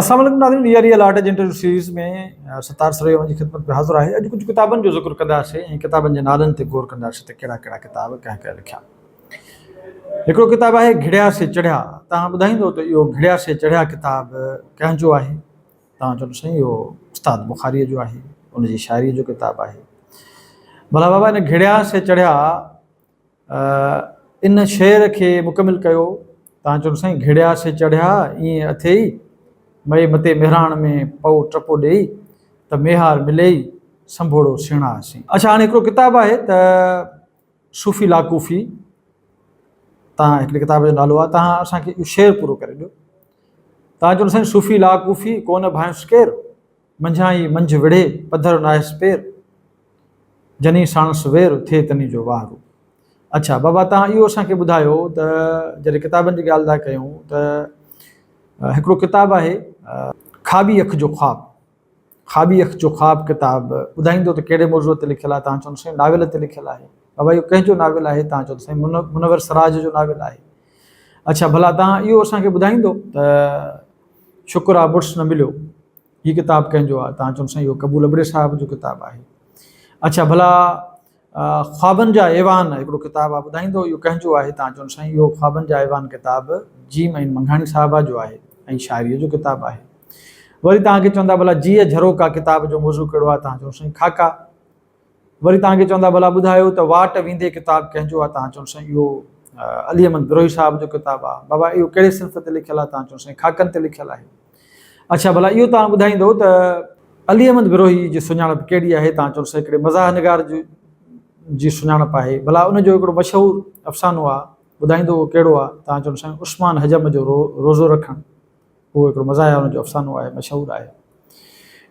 अस्सलाम वालेकुम नाज़रीन, रियल आर्ट इंटरव्यू सीरीज़ में सतार सरवैया जी ख़िदमत में हाज़िर आहे। अॼु कुझु किताबनि जो ज़िक्र कंदासीं ऐं किताबनि जे नालनि ते गौर कंदासीं त कहिड़ा कहिड़ा किताब कंहिं कंहिं लिखिया। हिकिड़ो किताबु आहे घिड़िया से चढ़िया। तव्हां ॿुधाईंदो त इहो घिड़िया से चढ़िया किताबु कंहिंजो आहे? तव्हां चवंदो साईं इहो उस्ताद बुखारीअ जो आहे, उनजी शाइरीअ जो किताबु आहे। भला बाबा इन घिड़िया से चढ़िया इन शेर खे मुकमिल कयो। तव्हां चवंदो साईं घिड़िया से चढ़िया ईअं अथई मई मते मेहराण में पओ टपो ॾेई त मेहार मिलेई संभोड़ो सेणासीं। अच्छा, हाणे हिकिड़ो किताबु आहे त सूफ़ी लाकूफ़ी, तव्हां हिकिड़ी किताब जो नालो आहे, तव्हां असांखे इहो शेर पूरो करे ॾियो। तव्हां चवंदो साईं सूफ़ी लाकूफ़ी कोन भांयुसि केरु, मंझाई मंझि विढ़े पधर नाहिसि पेर, जनी साणसि वेर थिए तनी जो वारू। अच्छा बाबा, तव्हां इहो असांखे ॿुधायो त जॾहिं किताबनि जी ॻाल्हि था कयूं त हिकिड़ो किताबु आहे ख़्वाबी अख जो ख़्वाब। ख़्वाबी अख जो ख़्वाब किताबु ॿुधाईंदो त कहिड़े मौज़ूअ ते लिखियलु आहे? तव्हां चवंदो साईं नावेल ते लिखियलु आहे। बाबा इहो कंहिंजो नावेल आहे? तव्हां चवंदो साईं मुनवर सराज जो नावेल आहे। अच्छा भला तव्हां इहो असांखे ॿुधाईंदो त शुक्र आहे बुर्स न मिलियो, हीअ किताबु कंहिंजो आहे? तव्हां चवंदो साईं इहो कबूल अबड़े साहिब जो किताबु आहे। अच्छा भला ख़्वाबनि जा ऐवान हिकिड़ो किताबु आहे, ॿुधाईंदो इहो कंहिंजो आहे? तव्हां चवंदो साईं इहो ख़्वाबनि जा ऐवान किताबु जीम ऐं मंघाणी साहिबा जो आहे ऐं शाइरीअ जो किताबु आहे। वरी तव्हांखे चवंदा भला जीअ झरोका किताब जो मौज़ू कहिड़ो आहे? तव्हां चवंदो साईं खाका। वरी तव्हांखे चवंदा भला ॿुधायो त वाट वेंदे किताबु कंहिंजो आहे? तव्हां चवंदो साईं इहो अली अहमद बिरोही साहिब जो किताबु आहे। बाबा इहो कहिड़े सिंफ़ ते लिखियलु आहे? तव्हां चवंदो साईं खाकनि ते लिखियलु आहे। अच्छा भला इहो तव्हां ॿुधाईंदो त अली अहमद बिरोही जी सुञाणप कहिड़ी आहे? तव्हां चवंदो साईं हिकिड़े मज़ाह निगार जी सुञाणप आहे। भला उनजो हिकिड़ो मशहूरु अफ़सानो आहे, ॿुधाईंदो उहो कहिड़ो आहे? तव्हां चवंदो साईं उस्मान हजम जो रोज़ो रखणु, उहो हिकिड़ो मज़ा आहे, हुनजो अफ़सानो आहे, मशहूरु आहे।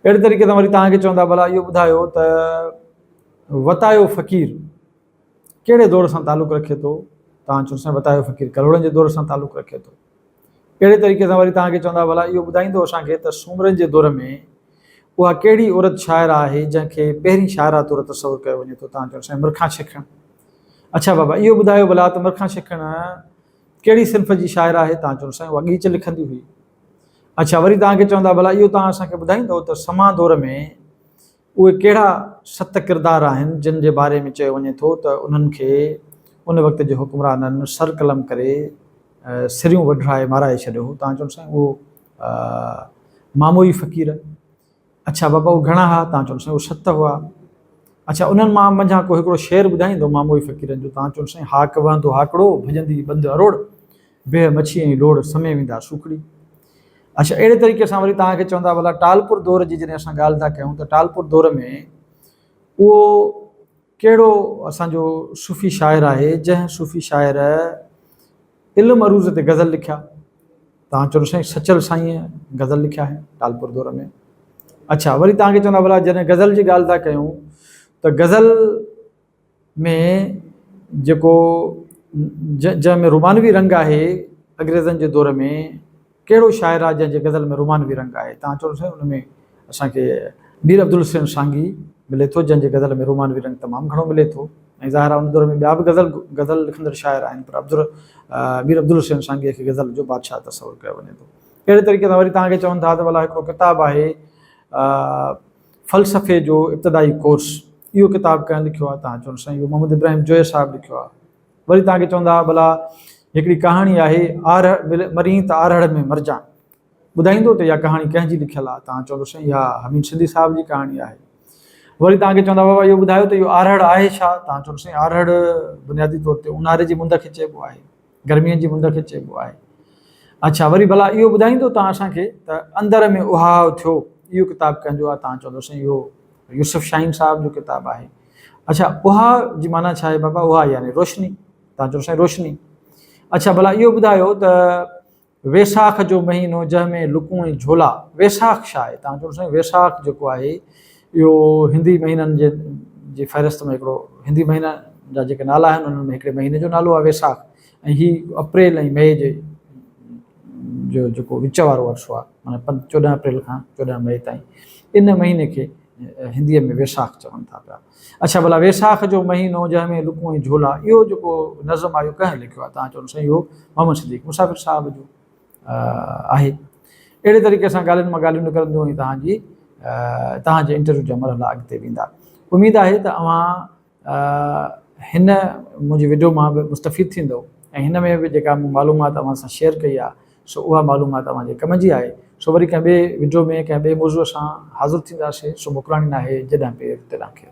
अहिड़े तरीक़े सां वरी तव्हांखे चवंदा भला इहो ॿुधायो त वतायो फ़क़ीर कहिड़े दौर सां तालुक़ु रखे थो? तव्हां चवंदो साईं वतायो फ़क़ीर करोड़नि जे दौर सां तालुक़ु रखे थो। अहिड़े तरीक़े सां वरी तव्हांखे चवंदा भला इहो ॿुधाईंदो असांखे त सूमरनि जे दौर में उहा कहिड़ी औरत शाइर आहे जंहिंखे पहिरीं शाइरा तौरु तसवुरु कयो वञे थो? तव्हां चवंदो साईं मिरखा छिखण। अच्छा बाबा इहो ॿुधायो भला त मिरखा छिखण कहिड़ी सिंफ़ जी शाइर आहे? तव्हां चवंदो साईं उहा गीच लिखंदी हुई। अच्छा वरी तव्हांखे चवंदा भला इहो तव्हां असांखे ॿुधाईंदो त समा दौर में उहे कहिड़ा 7 किरदार आहिनि जिन जे बारे में चयो वञे थो त उन्हनि खे उन वक़्त जे हुकुमराननि सर कलम करे सिरियूं वढाए माराए छॾियो हो? तव्हां चवंदो साईं उहो मामूई फ़क़ीर। अच्छा बाबा उहो घणा हुआ? तव्हां चवंदो साईं उहे 7 हुआ। अच्छा उन्हनि मां मंझां को हिकिड़ो शेर ॿुधाईंदो मामूई फ़क़ीरनि जो? तव्हां चवंदो साईं हाक वहंदो हाकड़ो भॼंदी बंदि अरोड़, बेह मच्छी ऐं लोड़ समय वेंदा सूखड़ी। अच्छा अहिड़े तरीक़े सां वरी तव्हांखे चवंदा भला टालपुर दौर जी जॾहिं असां ॻाल्हि था कयूं त टालपुर दौर में उहो कहिड़ो असांजो सूफ़ी शाइर आहे जंहिं सूफ़ी शाइर इल्म अरूज़ ते गज़ल लिखिया? तव्हां चवंदो साईं सचल साईं गज़ल लिखिया आहे टालपुर दौर में। अच्छा वरी तव्हांखे चवंदा भला जॾहिं गज़ल जी ॻाल्हि था कयूं त गज़ल में जेको जंहिंमें रुमानवी रंग आहे अंग्रेज़नि जे दौर में कहिड़ो शाइर आहे जंहिंजे गज़ल में रुमानवी रंग आहे? तव्हां चवंदो साईं उन में असांखे मीर अब्दुल हुसैन सांगी मिले थो जंहिंजे गज़ल में रुमानवी रंग तमामु घणो मिले थो। ऐं ज़ाहिर आहे उन दौर में ॿिया बि गज़ल लिखंदड़ शाइर आहिनि, पर मीर अब्दुल हुसैन सांगीअ खे गज़ल जो बादशाह तसवुरु कयो वञे थो। अहिड़े तरीक़े सां वरी तव्हांखे चवनि था त भला हिकिड़ो किताबु आहे फ़लसफ़े जो इब्तिदाई कोर्स, इहो किताबु कंहिं लिखियो आहे? तव्हां चवंदो साईं इहो मोहम्मद इब्राहिम जोय साहिबु लिखियो आहे। वरी तव्हांखे चवंदा भला हिकिड़ी कहाणी आहे मरी त आरहड़ में मरजां, ॿुधाईंदो त इहा कहाणी कंहिंजी लिखियलु आहे? तव्हां चवंदो साईं इहा हमीद सिंधी साहिब जी कहाणी आहे। वरी तव्हांखे चवंदा बाबा इहो ॿुधायो त इहो आरहड़ आहे छा? तव्हां चवंदो साईं आरहड़ बुनियादी तौर ते ऊन्हारे जी मुंद खे चइबो आहे, गर्मीअ जी मुंद खे चइबो आहे। अच्छा वरी भला इहो ॿुधाईंदो तव्हां असांखे त अंदर में उहाव थियो, इहो किताबु कंहिंजो आहे? तव्हां चवंदो साईं इहो यूसुफ शाहीन साहिब जो किताबु आहे। अच्छा उहा जी माना छा आहे बाबा? उहा यानी रोशनी। तव्हां चवंदो साईं रोशनी। अच्छा भला इहो ॿुधायो त वैसाख जो महीनो जंहिंमें लुकूं ऐं झोला, वैसाख छा आहे? तव्हां चवंदो साईं वैसाख जेको आहे इहो हिंदी महीननि जी फ़हिरिस्त में हिकिड़ो, हिंदी महीना जा जेके नाला आहिनि उन्हनि में हिकिड़े महीने जो नालो आहे वैसाख। ऐं हीउ अप्रैल ऐं मई जो जेको विच वारो वर्षो आहे, माना 14 अप्रैल खां 14 मई ताईं, इन महीने खे हिंदीअ में वैसाख चवनि था पिया। अच्छा भला वैसाख जो महीनो जंहिंमें लुकूं ऐं झोला, इहो जेको नज़म आहे इहो कंहिं लिखियो आहे? तव्हां चवंदो साईं इहो मोहम्मद सिद्दीक़ मुसाफ़िर साहिब जो आहे। अहिड़े तरीक़े सां ॻाल्हियुनि मां ॻाल्हियूं निकिरंदियूं ऐं तव्हांजे इंटरव्यू जा मरहला अॻिते वेंदा। उमेदु आहे त अव्हां हिन मुंहिंजी वीडियो मां बि मुस्तफ़ीद थींदो ऐं हिन में बि जेका मूं मालूमात अव्हां सां शेयर कई आहे सो उहा मालूमात तव्हांजे कम जी आहे। सो वरी कंहिं ॿिए वीडियो में कंहिं ॿिए मौज़ूअ सां हाज़िर थींदासीं। सो मोकिलाणी न आहे जॾहिं पेर तॾहिं खे।